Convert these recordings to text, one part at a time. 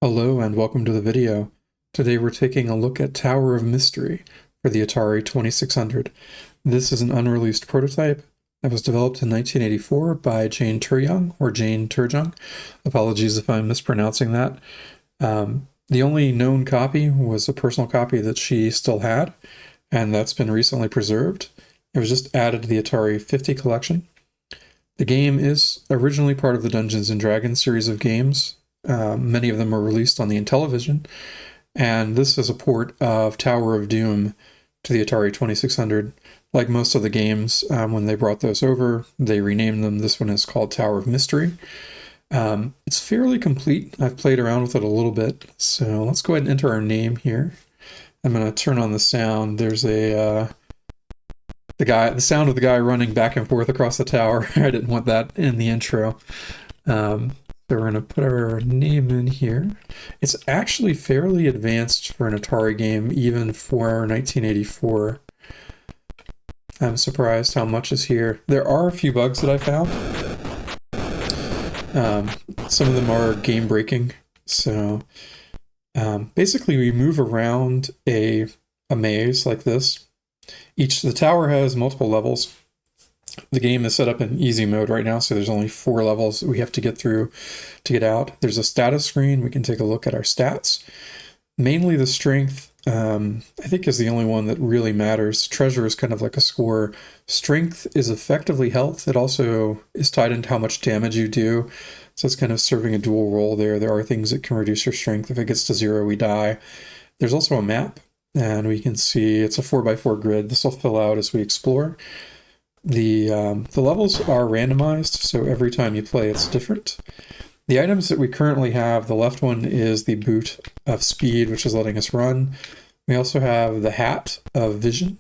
Hello and welcome to the video. Today we're taking a look at Tower of Mystery for the Atari 2600. This is an unreleased prototype that was developed in 1984 by Jane Turyoung, or Jane Turjung. Apologies if I'm mispronouncing that. The only known copy was a personal copy that she still had, and that's been recently preserved. It was just added to the Atari 50 collection. The game is originally part of the Dungeons & Dragons series of games. Many of them were released on the Intellivision, and this is a port of Tower of Doom to the Atari 2600. Like most of the games, when they brought those over, they renamed them. This one is called Tower of Mystery. It's fairly complete. I've played around with it a little bit, so let's go ahead and enter our name here. I'm going to turn on the sound. There's the sound of the guy running back and forth across the tower. I didn't want that in the intro. So we're going to put our name in here. It's actually fairly advanced for an Atari game, even for 1984. I'm surprised how much is here. There are a few bugs that I found. Some of them are game breaking. So basically we move around a maze like this. The tower has multiple levels. The game is set up in easy mode right now, so there's only 4 levels we have to get through to get out. There's a status screen. We can take a look at our stats. Mainly the strength, I think, is the only one that really matters. Treasure is kind of like a score. Strength is effectively health. It also is tied into how much damage you do, so it's kind of serving a dual role there. There are things that can reduce your strength. If it gets to 0, we die. There's also a map, and we can see it's a 4x4 grid. This will fill out as we explore. The levels are randomized, so every time you play it's different. The items that we currently have, the left one is the boot of speed, which is letting us run. We also have the hat of vision,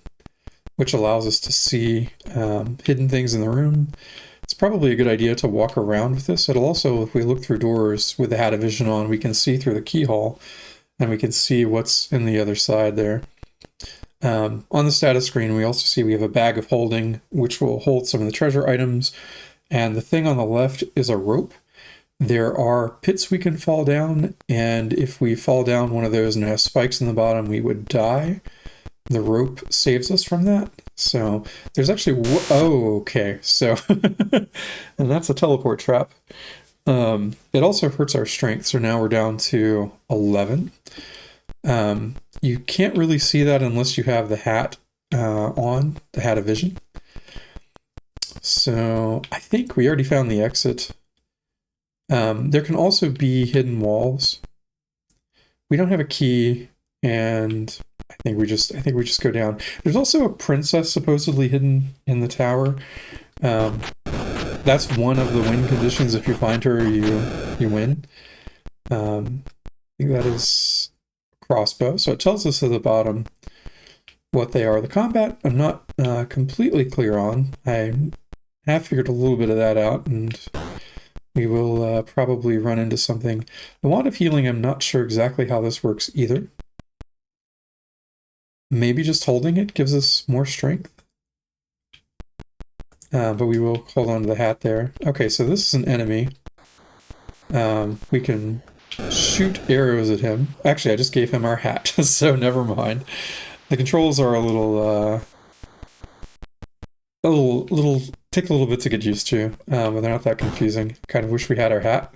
which allows us to see hidden things in the room. It's probably a good idea to walk around with this. It'll also, if we look through doors with the hat of vision on, we can see through the keyhole, and we can see what's in the other side there. On the status screen, we also see we have a bag of holding, which will hold some of the treasure items. And the thing on the left is a rope. There are pits we can fall down, and if we fall down one of those and it has spikes in the bottom, we would die. The rope saves us from that. So there's actually... Oh, okay. So... and that's a teleport trap. It also hurts our strength, so now we're down to 11. You can't really see that unless you have the hat on, the hat of vision. So I think we already found the exit. There can also be hidden walls. We don't have a key, and I think we just go down. There's also a princess supposedly hidden in the tower. That's one of the win conditions. If you find her, you win. I think that is crossbow. So it tells us at the bottom what they are. The combat, I'm not completely clear on. I have figured a little bit of that out, and we will probably run into something. The wand of healing, I'm not sure exactly how this works either. Maybe just holding it gives us more strength. But we will hold on to the hat there. Okay, so this is an enemy. We can shoot arrows at him. Actually, I just gave him our hat, so never mind. The controls are a little take a little bit to get used to, but they're not that confusing. Kind of wish we had our hat,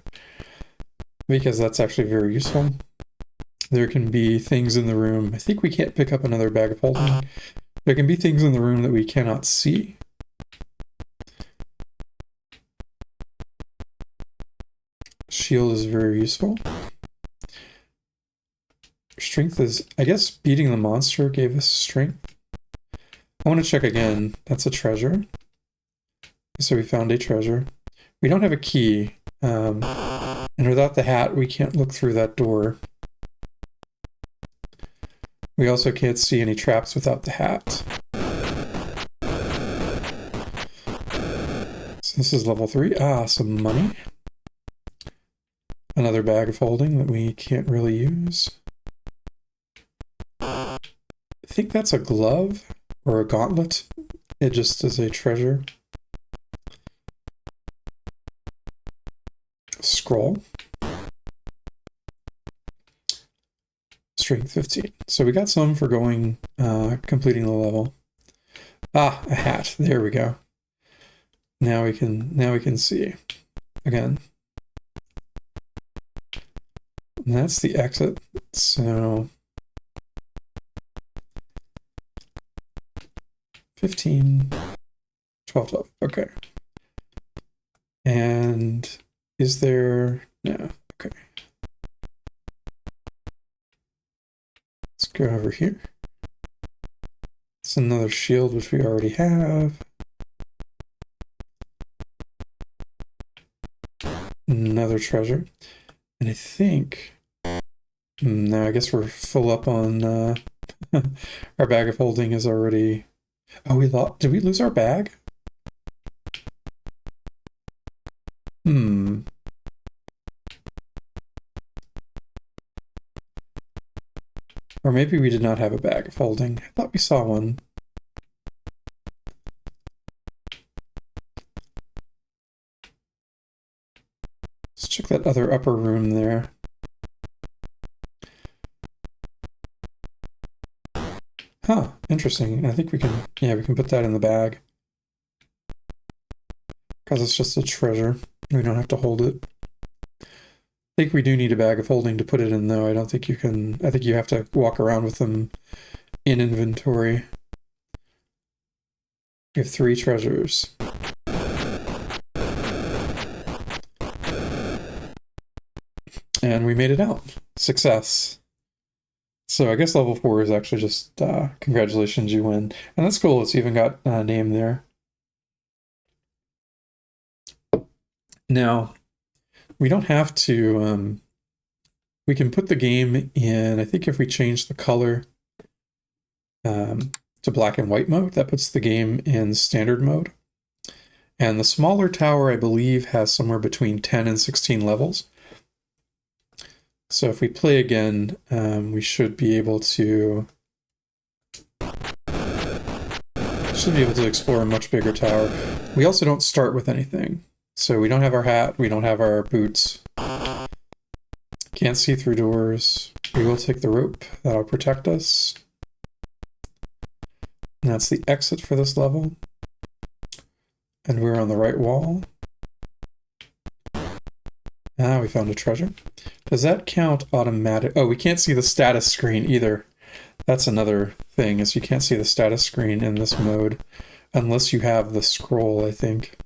because that's actually very useful. There can be things in the room. I think we can't pick up another bag of holding. There can be things in the room that we cannot see. Shield is very useful. Strength is, I guess, beating the monster gave us strength. I want to check again. That's a treasure. So we found a treasure. We don't have a key. And without the hat, we can't look through that door. We also can't see any traps without the hat. So this is level 3. Some money. Another bag of holding that we can't really use. I think that's a glove or a gauntlet. It just is a treasure. Scroll. strength 15. So we got some for going, completing the level. Ah, a hat. There we go. Now we can see again. And that's the exit. So 15, 12, 12. Okay. And is there, no, okay. Let's go over here. It's another shield, which we already have. Another treasure. And I think, no, I guess we're full up on, our bag of holding is already, oh, did we lose our bag? Or maybe we did not have a bag of holding. I thought we saw one. Let's check that other upper room there. Huh, interesting. I think we can, yeah, we can put that in the bag. Because it's just a treasure. We don't have to hold it. I think we do need a bag of holding to put it in, though. I don't think you can, I think you have to walk around with them in inventory. We have 3 treasures. And we made it out. Success. So I guess level 4 is actually just, congratulations, you win. And that's cool, it's even got a name there. Now, we don't have to, we can put the game in, I think if we change the color to black and white mode, that puts the game in standard mode. And the smaller tower, I believe, has somewhere between 10 and 16 levels. So if we play again, we should be able to explore a much bigger tower. We also don't start with anything. So we don't have our hat, we don't have our boots. Can't see through doors. We will take the rope, that'll protect us. And that's the exit for this level. And we're on the right wall. Ah, we found a treasure. Does that count automatic? Oh, we can't see the status screen either. That's another thing, is you can't see the status screen in this mode unless you have the scroll, I think.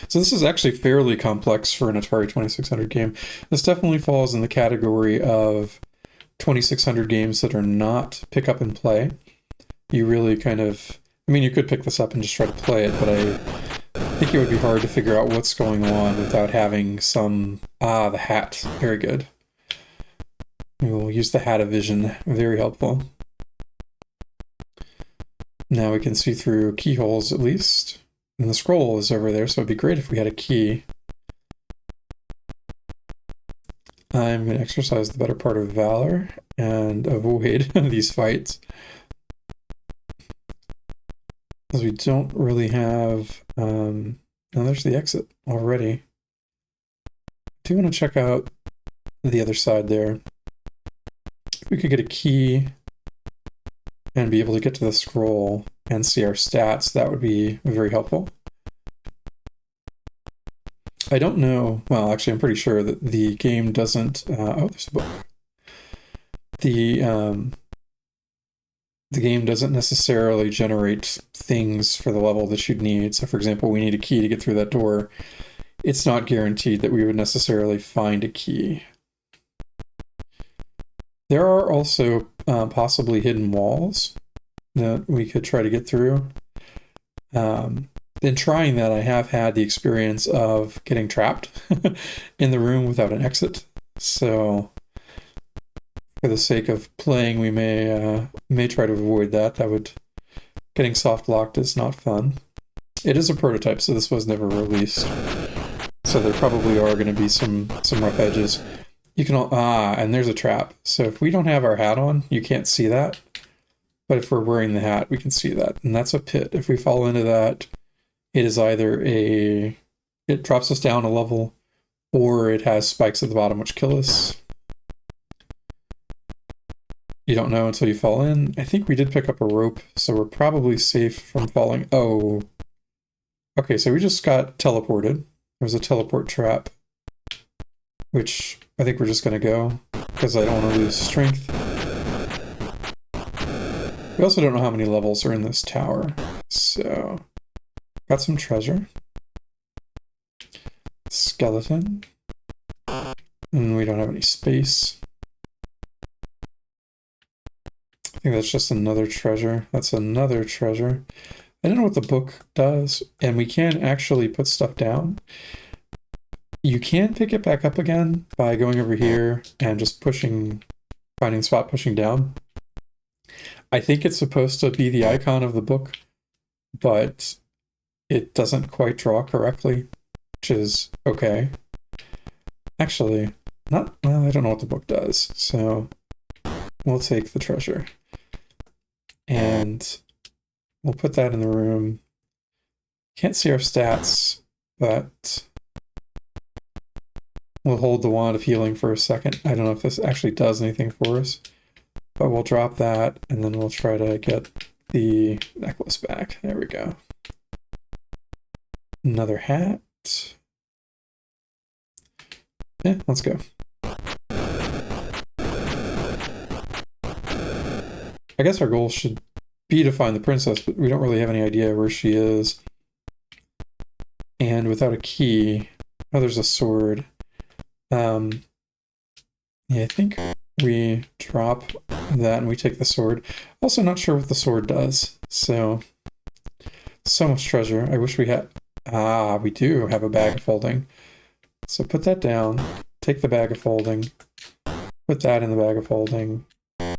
So this is actually fairly complex for an Atari 2600 game. This definitely falls in the category of 2600 games that are not pick up and play. You really kind of, I mean, you could pick this up and just try to play it, but I think it would be hard to figure out what's going on without having some, the hat, very good. We will use the hat of vision, very helpful. Now we can see through keyholes at least. And the scroll is over there, so it'd be great if we had a key. I'm going to exercise the better part of valor and avoid these fights. Because we don't really have... now there's the exit already. I do want to check out the other side there. If we could get a key and be able to get to the scroll and see our stats, that would be very helpful. I don't know, well, actually I'm pretty sure that the game doesn't, oh, there's a book. The game doesn't necessarily generate things for the level that you'd need. So for example, we need a key to get through that door. It's not guaranteed that we would necessarily find a key. There are also possibly hidden walls that we could try to get through. In trying that, I have had the experience of getting trapped in the room without an exit. So for the sake of playing, we may try to avoid that. Getting soft locked is not fun. It is a prototype, so this was never released. So there probably are going to be some rough edges. You can and there's a trap. So if we don't have our hat on, you can't see that. But if we're wearing the hat, we can see that. And that's a pit. If we fall into that, it is either it drops us down a level, or it has spikes at the bottom which kill us. you don't know until you fall in. I think we did pick up a rope, so we're probably safe from falling. Oh. Okay, so we just got teleported. There's a teleport trap, which I think we're just going to go, because I don't want to lose strength. We also don't know how many levels are in this tower, so got some treasure. Skeleton. And we don't have any space. I think that's just another treasure. That's another treasure. I don't know what the book does, and we can actually put stuff down. You can pick it back up again by going over here and just pushing, finding a spot, pushing down. I think it's supposed to be the icon of the book, but it doesn't quite draw correctly, which is okay. Actually, well, I don't know what the book does, so we'll take the treasure. And we'll put that in the room. Can't see our stats, but we'll hold the wand of healing for a second. I don't know if this actually does anything for us, but we'll drop that, and then we'll try to get the necklace back. There we go. Another hat. Yeah, let's go. I guess our goal should be to find the princess, but we don't really have any idea where she is. And without a key... Oh, there's a sword. Yeah, I think we drop that and we take the sword. Also not sure what the sword does, so much treasure. I wish we had... Ah, we do have a bag of holding. So put that down, take the bag of holding, put that in the bag of holding. I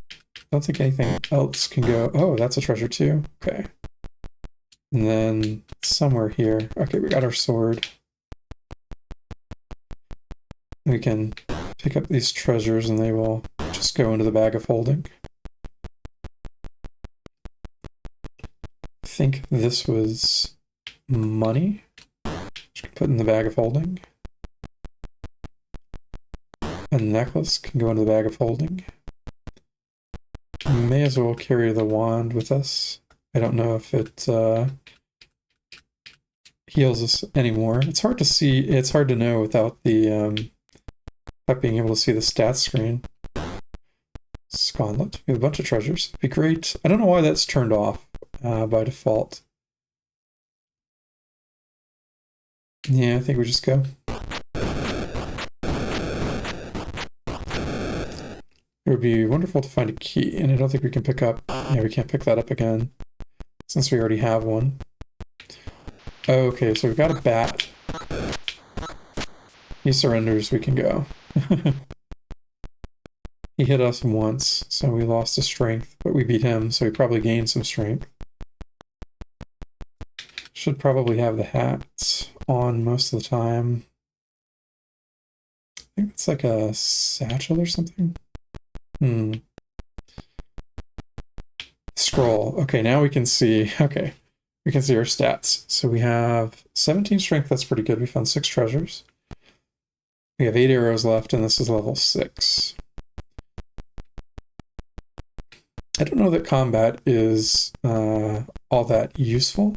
don't think anything else can go... Oh, that's a treasure too. Okay. And then somewhere here... Okay, we got our sword. We can pick up these treasures and they will just go into the bag of holding. I think this was money. Just put in the bag of holding. A necklace can go into the bag of holding. May as well carry the wand with us. I don't know if it heals us anymore. It's hard to see. It's hard to know without the without being able to see the stats screen. Sconlet. We have a bunch of treasures. It'd be great. I don't know why that's turned off by default. Yeah, I think we just go. It would be wonderful to find a key, and I don't think we can pick up... Yeah, we can't pick that up again, since we already have one. Okay, so we've got a bat. He surrenders, we can go. He hit us once, so we lost a strength, but we beat him, so we probably gained some strength. Should probably have the hat on most of the time. I think it's like a satchel or something. Scroll. Okay, now we can see. Okay, we can see our stats. So we have 17 strength. That's pretty good. We found 6 treasures. We have 8 arrows left, and this is level 6. I don't know that combat is all that useful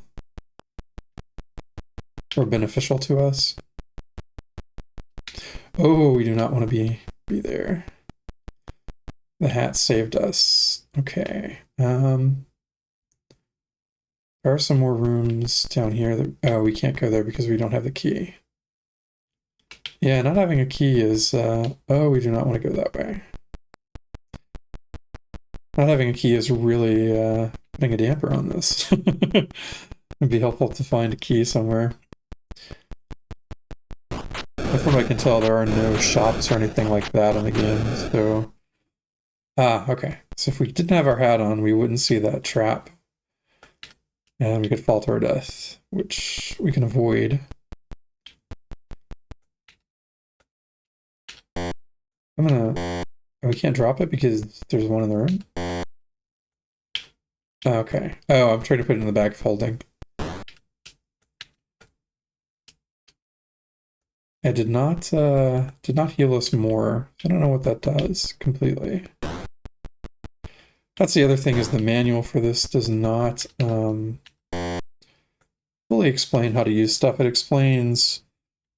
or beneficial to us. Oh, we do not want to be there. The hat saved us. Okay. There are some more rooms down here that... Oh, we can't go there because we don't have the key. Yeah, not having a key is... Oh, we do not want to go that way. Not having a key is really putting a damper on this. It'd be helpful to find a key somewhere. But from what I can tell, there are no shops or anything like that in the game, so... Ah, okay. So if we didn't have our hat on, we wouldn't see that trap. And we could fall to our death, which we can avoid. I'm gonna... We can't drop it because there's one in the room? Okay. Oh, I'm trying to put it in the bag of holding. It did not heal us more. I don't know what that does completely. That's the other thing, is the manual for this does not fully explain how to use stuff. It explains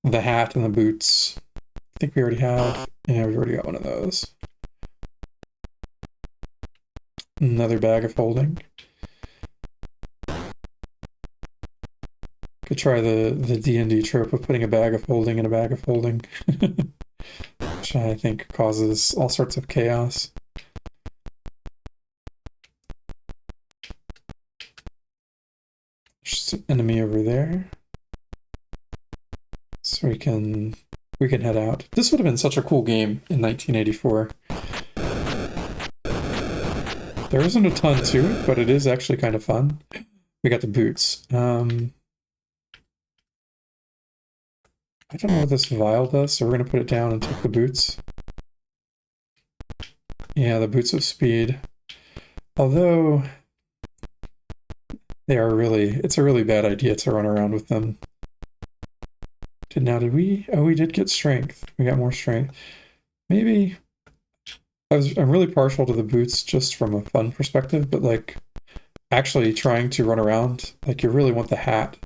the hat and the boots. I think we already have. Yeah, we've already got one of those. Another bag of holding. Could try the D&D trope of putting a bag of holding in a bag of holding. Which I think causes all sorts of chaos. There's an enemy over there. So we can head out. This would have been such a cool game in 1984. There isn't a ton to it, but it is actually kind of fun. We got the boots. I don't know what this vial does, so we're going to put it down and take the boots. Yeah, the boots of speed. Although they are it's a really bad idea to run around with them. Did we? Oh, we did get strength. We got more strength. Maybe I'm really partial to the boots just from a fun perspective, but like actually trying to run around, like you really want the hat.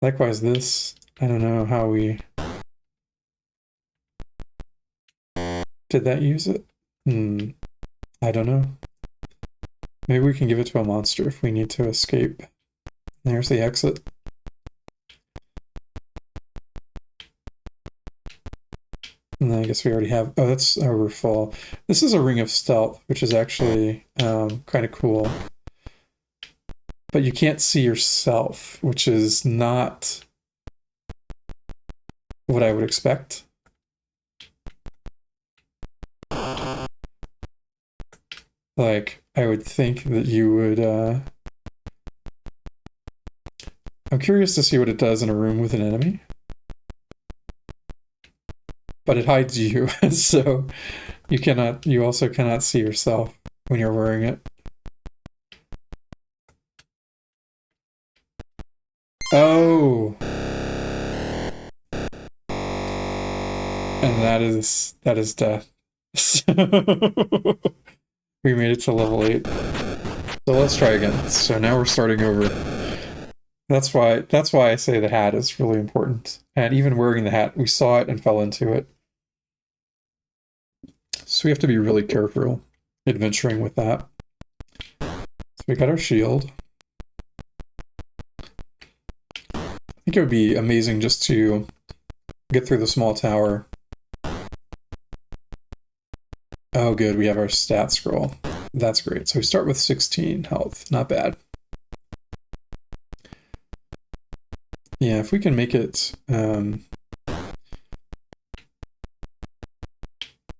Likewise this, I don't know how we... Did that use it? I don't know. Maybe we can give it to a monster if we need to escape. There's the exit. And then I guess we already have... Oh, that's Overfall. This is a Ring of Stealth, which is actually kind of cool. But you can't see yourself, which is not what I would expect. Like, I would think that you would... I'm curious to see what it does in a room with an enemy. But it hides you, so you also cannot see yourself when you're wearing it. Oh! And that is death. We made it to level 8. So let's try again. So now we're starting over. That's why I say the hat is really important. And even wearing the hat, we saw it and fell into it. So we have to be really careful adventuring with that. So we got our shield. I think it would be amazing just to get through the small tower. Oh good, we have our stat scroll. That's great. So we start with 16 health, not bad. Yeah, if we can make it...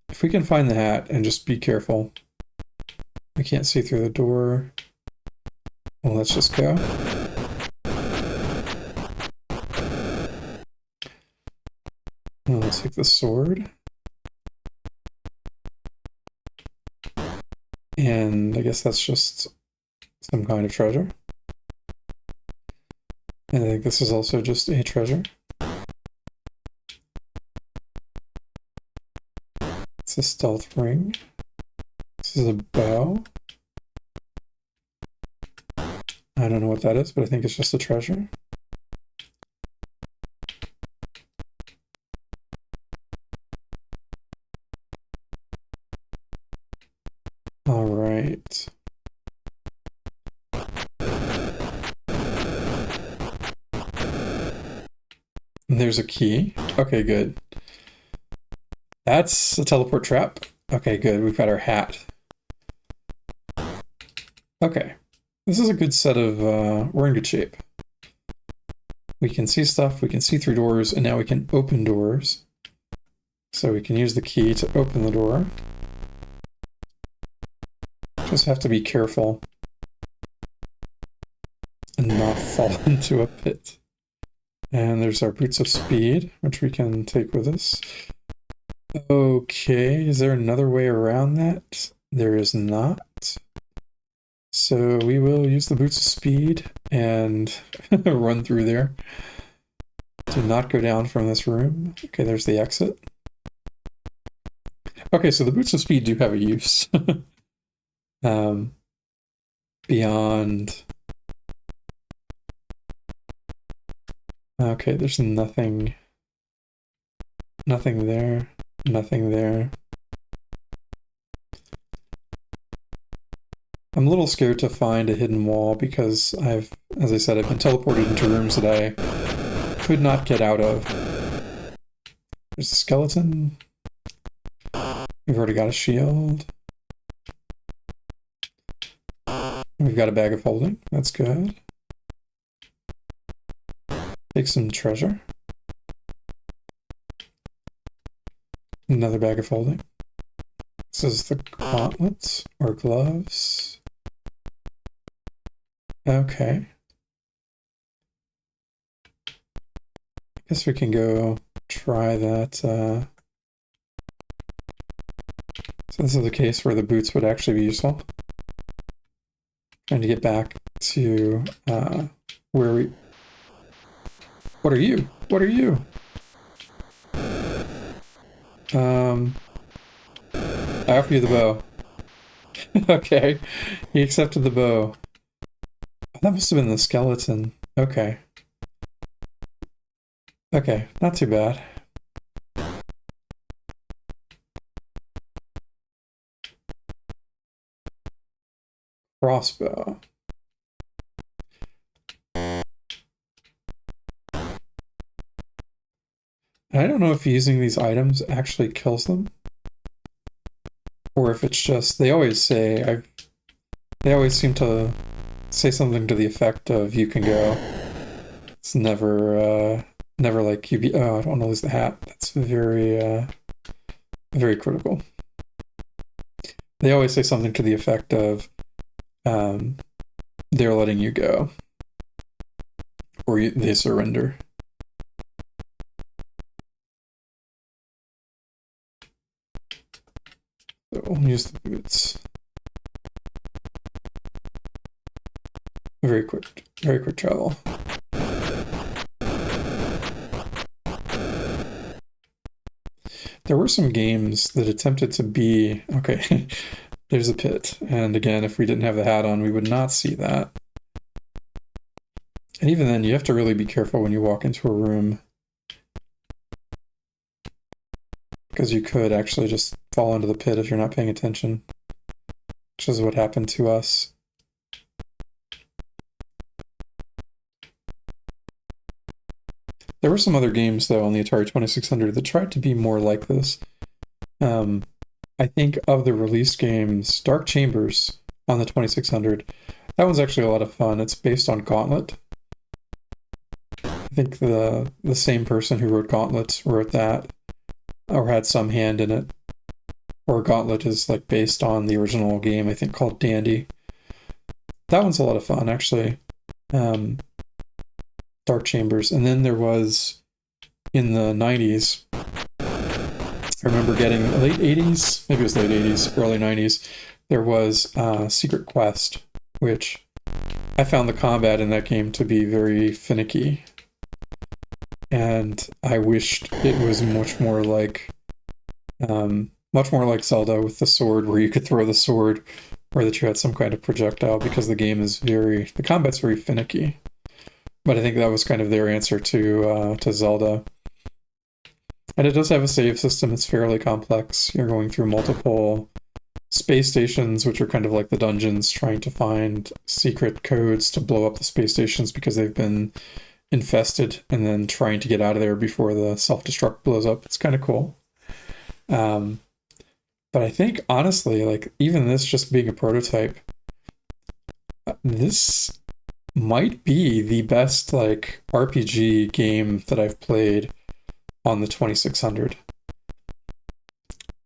if we can find the hat and just be careful. We can't see through the door. Well, let's just go. Well, let's take the sword. And I guess that's just some kind of treasure. And I think this is also just a treasure. It's a stealth ring. This is a bow. I don't know what that is, but I think it's just a treasure. All right. And there's a key. Okay, good. That's a teleport trap. Okay, good. We've got our hat. Okay. This is a good set of... we're in good shape. We can see stuff, we can see through doors, and now we can open doors. So we can use the key to open the door. Just have to be careful and not fall into a pit. And there's our boots of speed, which we can take with us. Okay, is there another way around that? There is not. So we will use the boots of speed and run through there. Do not go down from this room. Okay, there's the exit. Okay, so the boots of speed do have a use. um, beyond... Okay, there's nothing there, nothing there. I'm a little scared to find a hidden wall because as I said, I've been teleported into rooms that I could not get out of. There's a skeleton. We've already got a shield. We've got a bag of holding. That's good. Take some treasure. Another bag of holding. This is the gauntlets or gloves. Okay. I guess we can go try that. So this is the case where the boots would actually be useful. Trying to get back to where we... What are you? What are you? I offer you the bow. Okay. He accepted the bow. That must have been the skeleton. Okay. Okay, not too bad. Crossbow. I don't know if using these items actually kills them. Or if it's just, they always say, they always seem to say something to the effect of, you can go. It's never like, oh, I don't want to lose the hat. That's very, very critical. They always say something to the effect of, they're letting you go. Or they surrender. So we'll use the boots. Very quick travel. There were some games that attempted to be, okay, there's a pit. And again, if we didn't have the hat on, we would not see that. And even then, you have to really be careful when you walk into a room. Because you could actually just fall into the pit if you're not paying attention. Which is what happened to us. There were some other games, though, on the Atari 2600 that tried to be more like this. I think of the release games, Dark Chambers on the 2600, that one's actually a lot of fun. It's based on Gauntlet. I think the same person who wrote Gauntlet wrote that, or had some hand in it. Or Gauntlet is like based on the original game, I think, called Dandy. That one's a lot of fun, actually. Dark Chambers. And then there was, in the 90s, I remember getting late 80s, maybe it was late 80s, early 90s, there was Secret Quest, which I found the combat in that game to be very finicky. And I wished it was much more like Zelda with the sword, where you could throw the sword, or that you had some kind of projectile, because the combat's very finicky. But I think that was kind of their answer to Zelda. And it does have a save system. It's fairly complex. You're going through multiple space stations, which are kind of like the dungeons, trying to find secret codes to blow up the space stations because they've been infested, and then trying to get out of there before the self-destruct blows up. It's kind of cool. But I think, honestly, like, even this just being a prototype, this might be the best, like, RPG game that I've played on the 2600.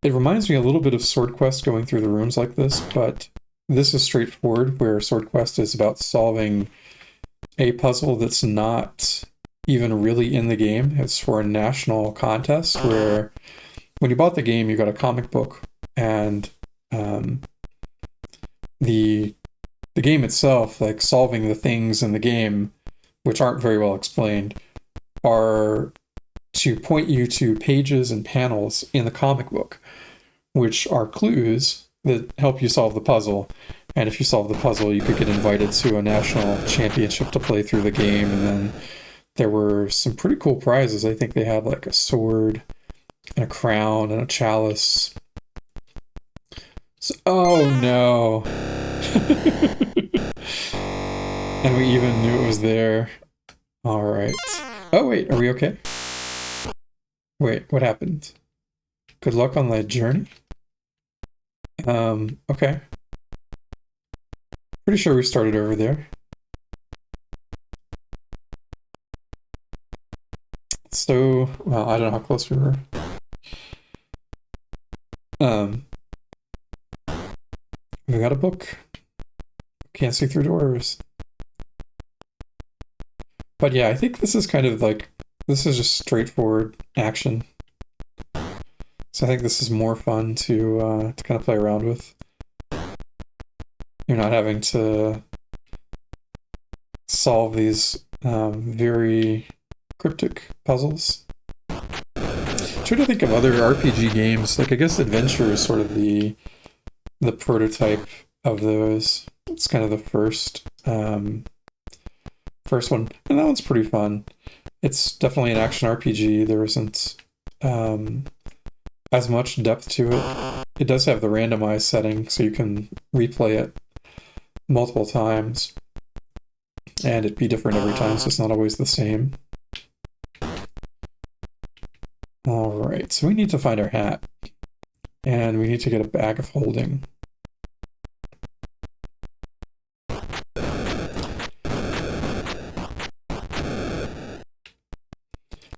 It reminds me a little bit of Sword Quest, going through the rooms like this, but this is straightforward, where Sword Quest is about solving a puzzle that's not even really in the game. It's for a national contest, where when you bought the game, you got a comic book, and the game itself, like solving the things in the game, which aren't very well explained, are to point you to pages and panels in the comic book. which are clues that help you solve the puzzle. And if you solve the puzzle, you could get invited to a national championship to play through the game. And then there were some pretty cool prizes. I think they had like a sword and a crown and a chalice. So, oh no. And we even knew it was there. All right. Oh, wait, are we okay? Wait, what happened? Good luck on the journey? Okay. Pretty sure we started over there. So, well, I don't know how close we were. We got a book. Can't see through doors. But yeah, I think this is kind of like, this is just straightforward action. So I think this is more fun to kind of play around with. You're not having to solve these very cryptic puzzles. I'm trying to think of other RPG games. Like, I guess Adventure is sort of the prototype of those. It's kind of the first one, and that one's pretty fun. It's definitely an action RPG. There isn't as much depth to it. It does have the randomized setting, so you can replay it multiple times, and it'd be different every time, so it's not always the same. All right, so we need to find our hat, and we need to get a bag of holding.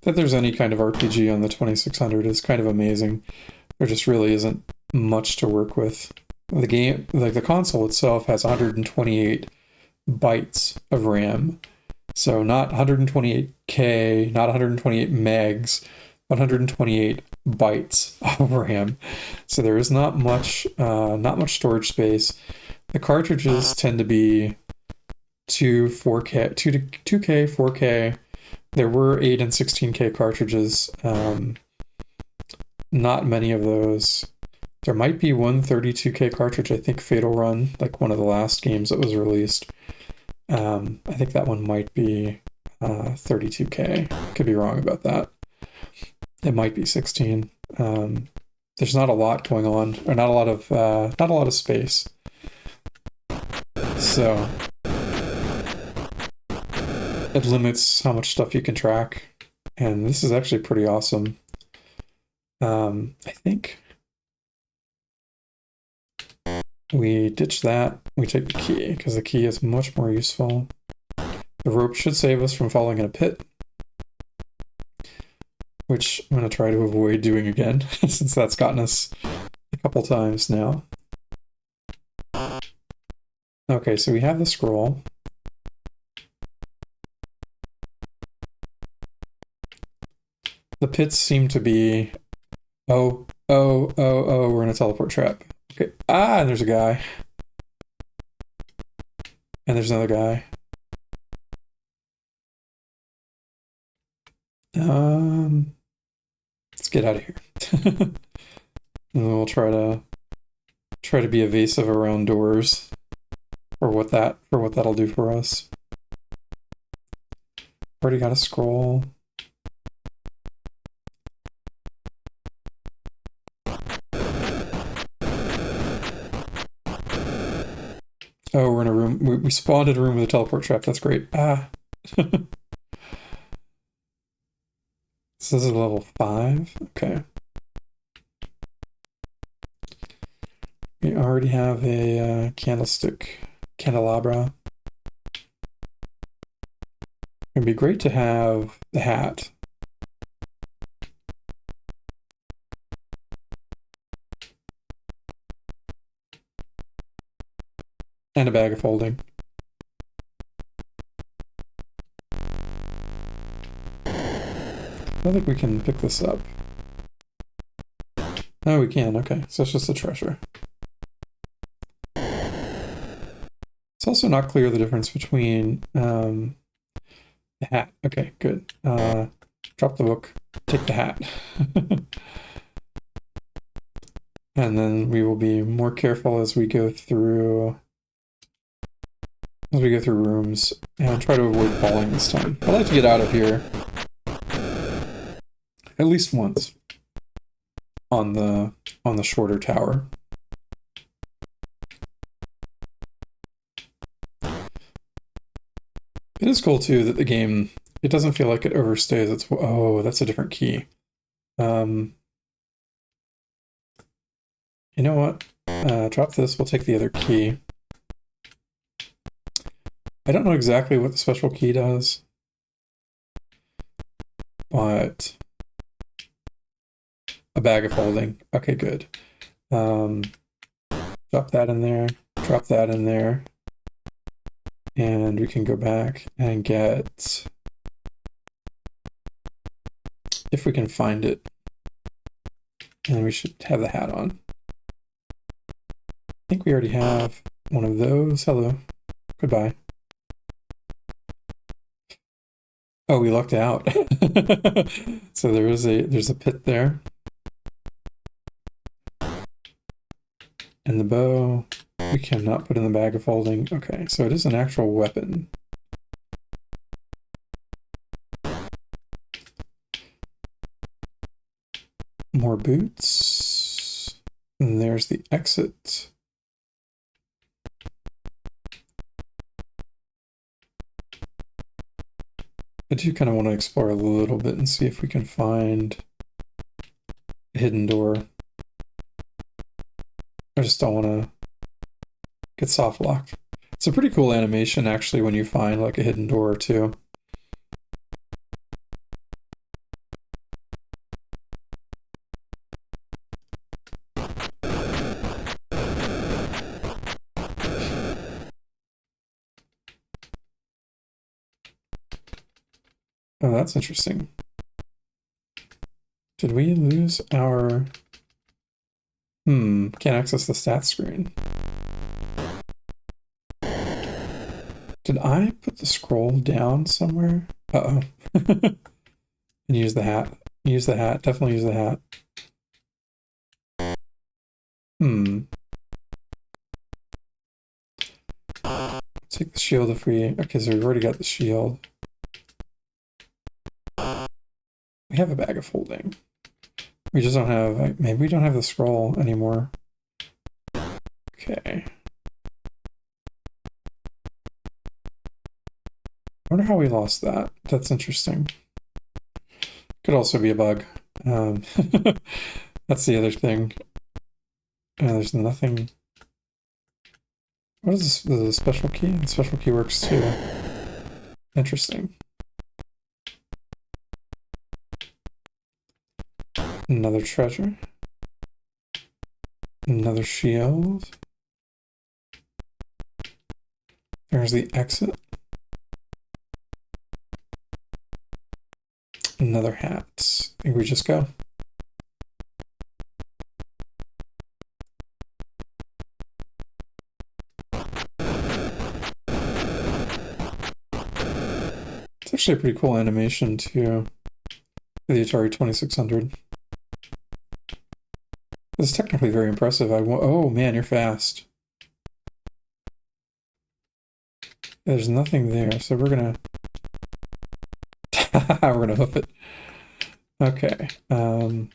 That there's any kind of RPG on the 2600 is kind of amazing. There just really isn't much to work with. The game, like the console itself, has 128 bytes of RAM. So not 128K, not 128 megs, 128 bytes of RAM. So there is not much storage space. The cartridges tend to be 2K, 4K. There were 8 and 16K cartridges. Not many of those. There might be one 32K cartridge. I think Fatal Run, like one of the last games that was released. I think that one might be 32K. Could be wrong about that. It might be 16. There's not a lot going on, or not a lot of space. So it limits how much stuff you can track, and this is actually pretty awesome. I think we ditch that. We take the key, because the key is much more useful. The rope should save us from falling in a pit, which I'm going to try to avoid doing again, since that's gotten us a couple times now. Okay, so we have the scroll. The pits seem to be... Oh, we're in a teleport trap. Okay. Ah, and there's a guy. And there's another guy. Let's get out of here. And then we'll try to be evasive around doors for what that'll do for us. Already got a scroll. Oh, we're in a room. We spawned in a room with a teleport trap. That's great. Ah. So this is level 5. Okay. We already have a candelabra. It'd be great to have the hat. And a bag of holding. I don't think we can pick this up. Oh, we can. Okay, so it's just a treasure. It's also not clear the difference between the hat. Okay, good. Drop the book. Take the hat. And then we will be more careful as we go through rooms and try to avoid falling this time. I'd like to get out of here at least once on the shorter tower. It is cool too that the game, it doesn't feel like it overstays its, oh, that's a different key. You know what? Drop this, we'll take the other key. I don't know exactly what the special key does, but a bag of holding. Okay, good. Drop that in there, drop that in there, and we can go back and get, if we can find it, and we should have the hat on. I think we already have one of those. Hello. Goodbye. Oh, we lucked out. So there's a pit there. And the bow, we cannot put in the bag of holding. Okay, so it is an actual weapon. More boots. And there's the exit. I do kind of want to explore a little bit and see if we can find a hidden door. I just don't want to get soft locked. It's a pretty cool animation actually when you find like a hidden door or two. Oh, that's interesting. Did we lose our... can't access the stats screen. Did I put the scroll down somewhere? Uh-oh. And use the hat. Use the hat. Definitely use the hat. Take the shield if we... Okay, so we've already got the shield. We have a bag of holding. We just don't have... Maybe we don't have the scroll anymore. Okay. I wonder how we lost that. That's interesting. Could also be a bug. That's the other thing. There's nothing... What is this? The special key? The special key works too. Interesting. Another treasure. Another shield. There's the exit. Another hat. I think we just go. It's actually a pretty cool animation too. The Atari 2600. It's technically very impressive. Oh man, you're fast. There's nothing there, so we're gonna hoof it. Okay. Let's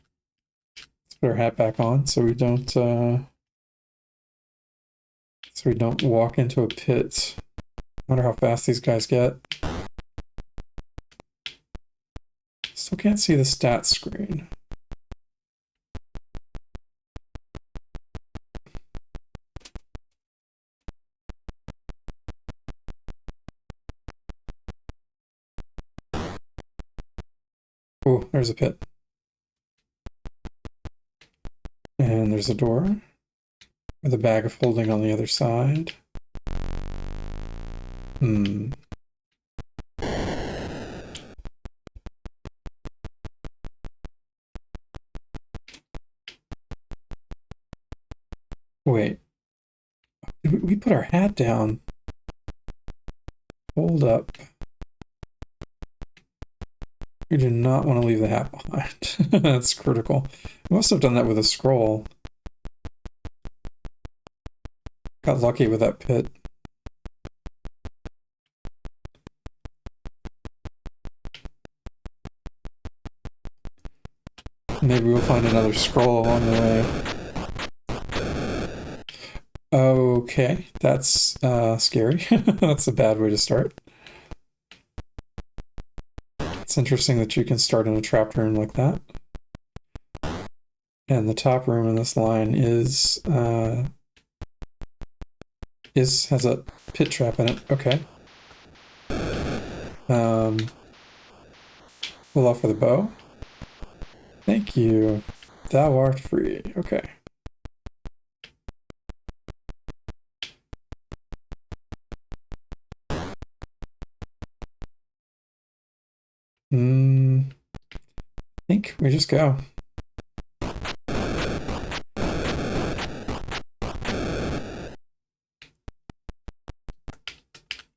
put our hat back on so we don't walk into a pit. I wonder how fast these guys get. Still can't see the stats screen. Oh, there's a pit. And there's a door with a bag of holding on the other side. Wait. We put our hat down. Hold up. We do not want to leave the hat behind. That's critical. We must have done that with a scroll. Got lucky with that pit. Maybe we'll find another scroll along the way. Okay, that's scary. That's a bad way to start. It's interesting that you can start in a trapped room like that. And the top room in this line has a pit trap in it. Okay. We'll offer the bow. Thank you. Thou art free. Okay. I think we just go.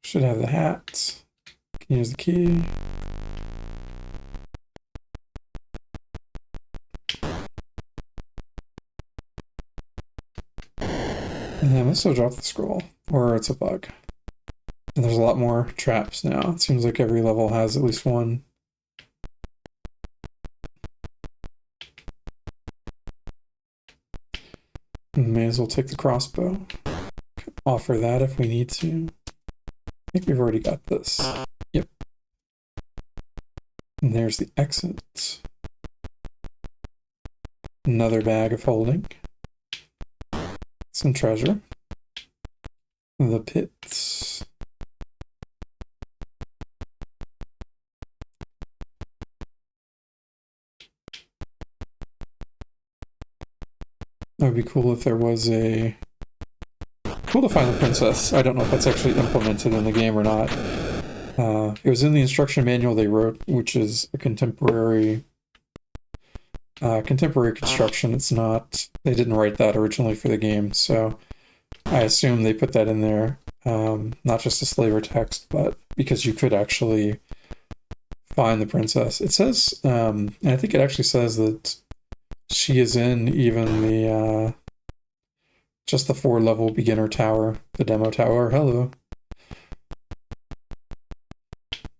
Should have the hat. Can use the key. And then let's still drop the scroll, or it's a bug. And there's a lot more traps now. It seems like every level has at least one. May as well take the crossbow. Offer that if we need to. I think we've already got this. Yep. And there's the exit. Another bag of holding. Some treasure. The pits. That would be cool if there was a... Cool to find the princess. I don't know if that's actually implemented in the game or not. It was in the instruction manual they wrote, which is a contemporary construction. It's not... They didn't write that originally for the game, so I assume they put that in there, not just as flavor text, but because you could actually find the princess. It says, and I think it actually says that she is in even the just the 4-level beginner tower, the demo tower. Hello.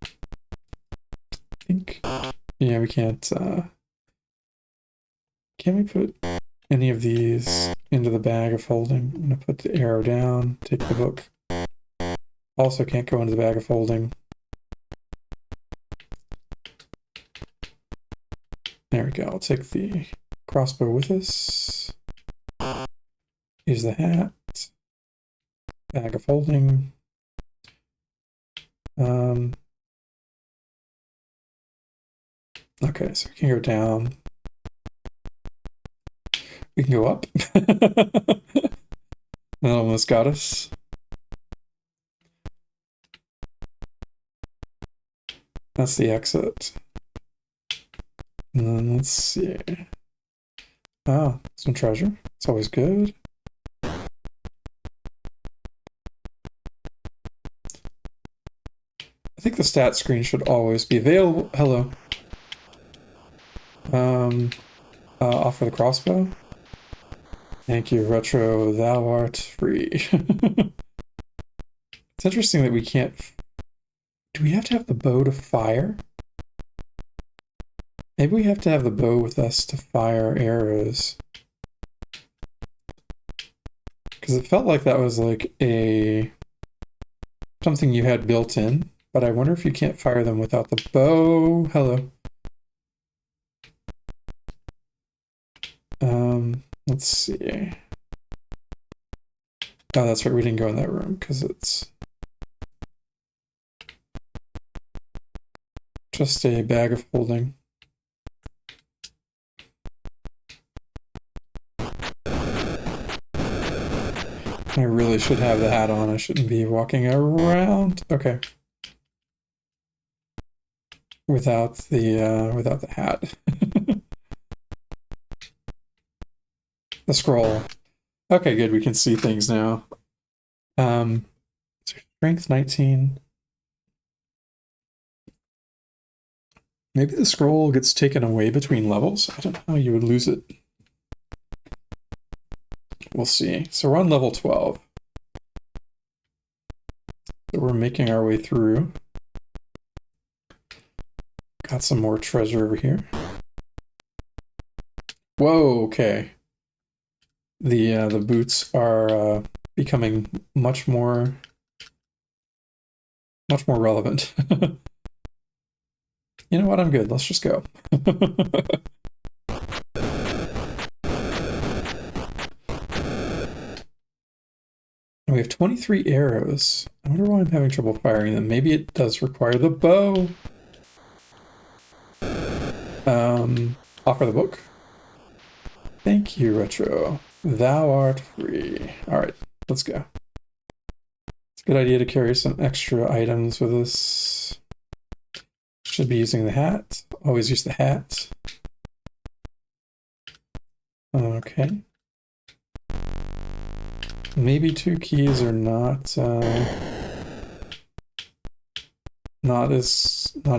I think, yeah, we can't. Can we put any of these into the bag of holding? I'm gonna put the arrow down, take the book. Also can't go into the bag of holding. There we go. I'll take the crossbow with us. Use the hat. Bag of holding. Okay, so we can go down. We can go up. That almost got us. That's the exit. And then let's see. Oh, some treasure. It's always good. I think the stat screen should always be available. Hello. Offer the crossbow. Thank you, Retro. Thou art free. It's interesting that we can't... Do we have to have the bow to fire? Maybe we have to have the bow with us to fire arrows. Because it felt like that was like something you had built in, but I wonder if you can't fire them without the bow. Hello. Let's see. Oh, that's right, we didn't go in that room because it's just a bag of holding. I really should have the hat on. I shouldn't be walking around. Okay. Without the hat. The scroll. Okay, good. We can see things now. Strength 19. Maybe the scroll gets taken away between levels. I don't know how you would lose it. We'll see. So we're on level 12. So we're making our way through. Got some more treasure over here. Whoa, okay. The boots are becoming much more relevant. You know what? I'm good. Let's just go. We have 23 arrows. I wonder why I'm having trouble firing them. Maybe it does require the bow. Offer the book. Thank you, Retro. Thou art free. All right, let's go. It's a good idea to carry some extra items with us. Should be using the hat. Always use the hat. Okay. Maybe 2 keys are not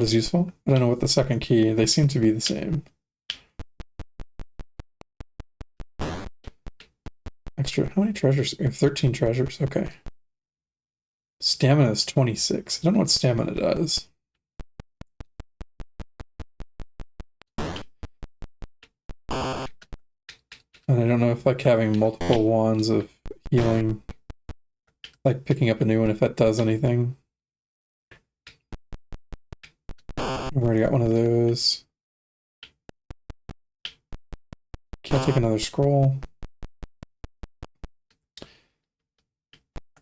as useful. I don't know what the second key. They seem to be the same. Extra. How many treasures? We have 13 treasures. Okay. Stamina is 26. I don't know what stamina does. And I don't know if like having multiple wands of healing, like picking up a new one, if that does anything. I've already got one of those. Can't take another scroll.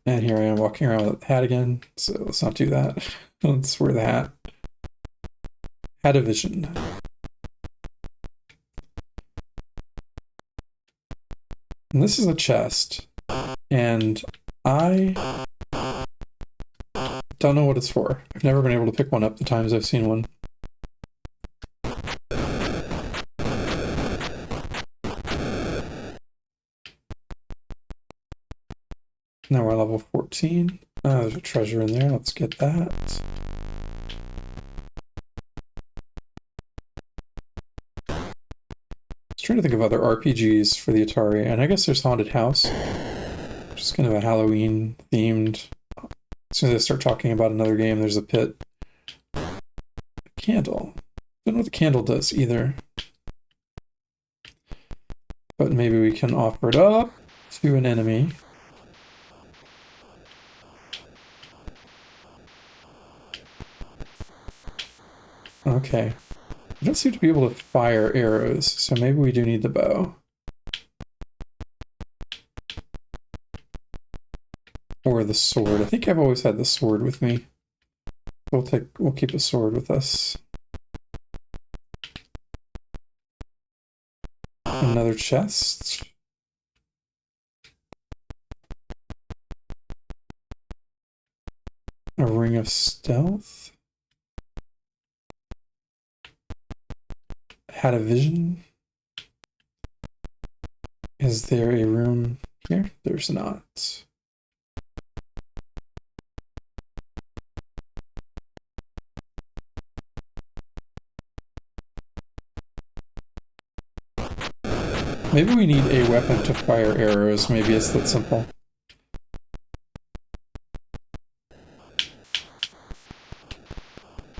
And here I am walking around with the hat again, so let's not do that. Let's wear the hat. Hat of vision. And this is a chest, and I don't know what it's for. I've never been able to pick one up the times I've seen one. Now we're level 14. There's a treasure in there. Let's get that. I was trying to think of other RPGs for the Atari, and I guess there's Haunted House. Just kind of a Halloween themed. As soon as I start talking about another game, there's a pit. Candle. Don't know what the candle does either. But maybe we can offer it up to an enemy. Okay. I don't seem to be able to fire arrows, so maybe we do need the bow. Or the sword. I think I've always had the sword with me. We'll keep a sword with us. Another chest. A ring of stealth. Had a vision. Is there a room here? There's not. Maybe we need a weapon to fire arrows. Maybe it's that simple.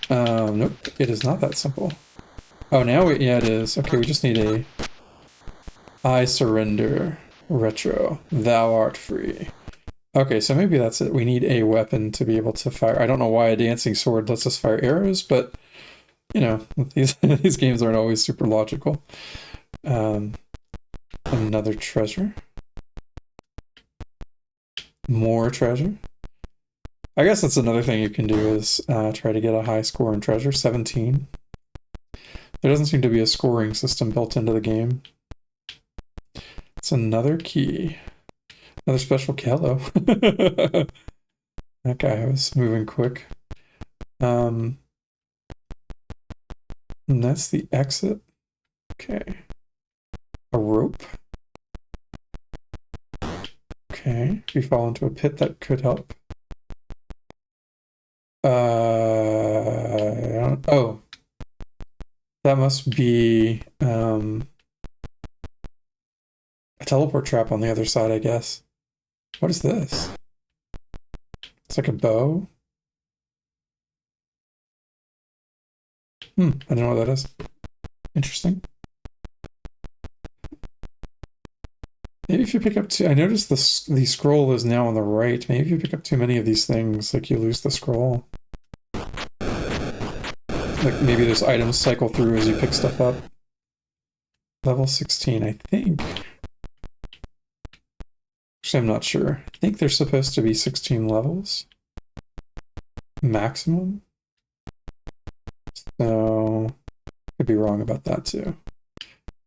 Nope, it is not that simple. Oh, yeah, it is. Okay, we just need a... I surrender. Retro. Thou art free. Okay, so maybe that's it. We need a weapon to be able to fire. I don't know why a dancing sword lets us fire arrows, but, you know, these games aren't always super logical. Another treasure. More treasure. I guess that's another thing you can do is try to get a high score in treasure. 17. There doesn't seem to be a scoring system built into the game. It's another key. Another special key. Hello. That guy was moving quick. And that's the exit. Okay. A rope. Okay. If we fall into a pit, that could help. Oh. That must be a teleport trap on the other side, I guess. What is this? It's like a bow. I don't know what that is. Interesting. Maybe if you pick up I noticed the scroll is now on the right. Maybe if you pick up too many of these things, like you lose the scroll. Like maybe those items cycle through as you pick stuff up. Level 16, I think. Actually, I'm not sure. I think there's supposed to be 16 levels. Maximum. So, could be wrong about that too.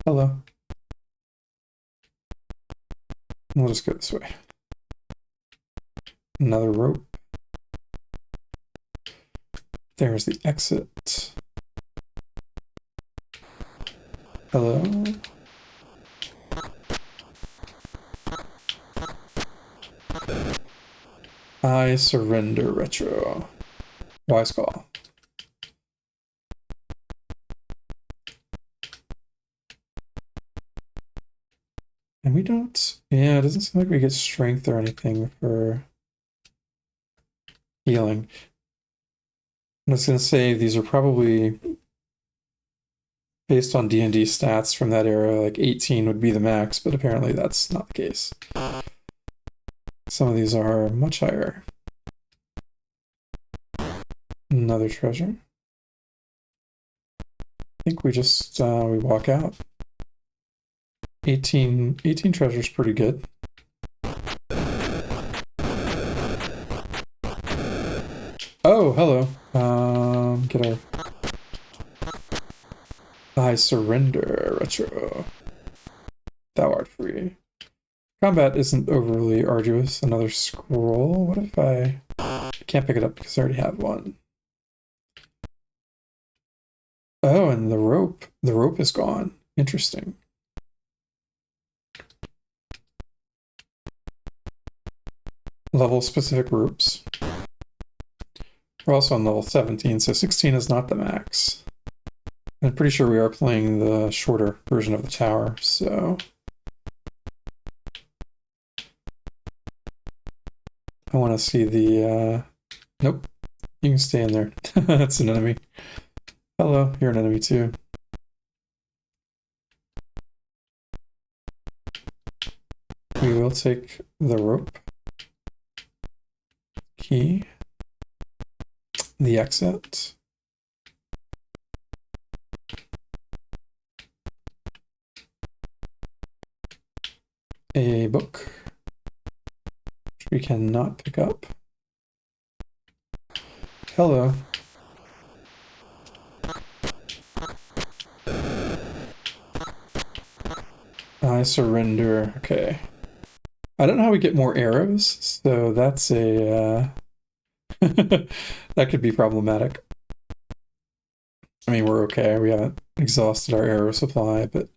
Hello. We'll just go this way. Another rope. There's the exit. Hello. I surrender, retro. Wise call. And we don't, yeah, it doesn't seem like we get strength or anything for healing. I was going to say these are probably based on D&D stats from that era, like 18 would be the max, but apparently that's not the case. Some of these are much higher. Another treasure. I think we just, we walk out. 18 treasures, pretty good. Oh, hello. Get our... I surrender, retro. Thou art free. Combat isn't overly arduous. Another scroll. What if I can't pick it up because I already have one? Oh, and the rope. The rope is gone. Interesting. Level specific ropes. We're also on level 17, so 16 is not the max. I'm pretty sure we are playing the shorter version of the tower, so... I want to see the, Nope. You can stay in there. That's an enemy. Hello, you're an enemy too. We will take the rope. Key. The exit. A book. Which we cannot pick up. Hello. I surrender. Okay. I don't know how we get more arrows, so that's a... that could be problematic. I mean, we're okay. We haven't exhausted our arrow supply, but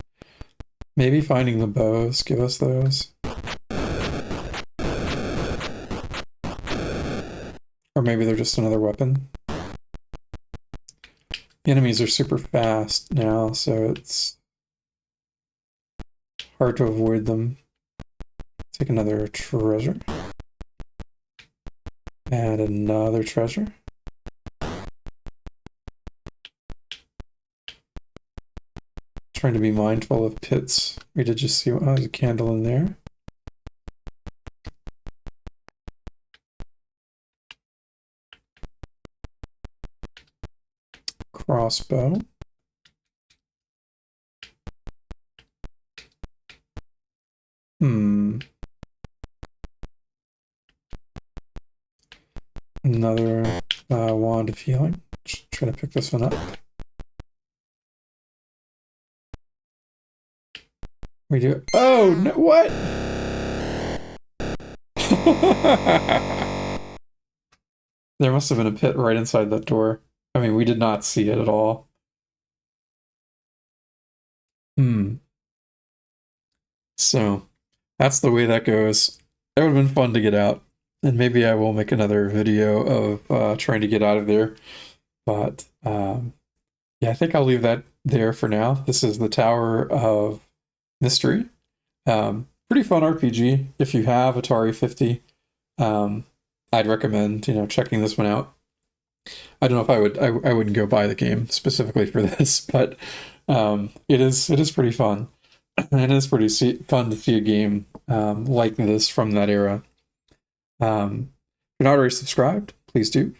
maybe finding the bows give us those. Or maybe they're just another weapon. The enemies are super fast now, so it's hard to avoid them. Take another treasure. Add another treasure. Trying to be mindful of pits. We did just see, oh, there's a candle in there. Crossbow. Another wand of healing. Just trying to pick this one up. We do. Oh no! What? There must have been a pit right inside that door. I mean, we did not see it at all. So, that's the way that goes. That would have been fun to get out. And maybe I will make another video of trying to get out of there. But, yeah, I think I'll leave that there for now. This is the Tower of Mystery. Pretty fun RPG if you have Atari 50. I'd recommend, checking this one out. I don't know if I wouldn't go buy the game specifically for this, but it is pretty fun. And it's pretty fun to see a game like this from that era. If you're not already subscribed, please do.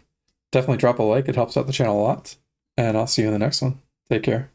Definitely drop a like. It helps out the channel a lot. And I'll see you in the next one. Take care.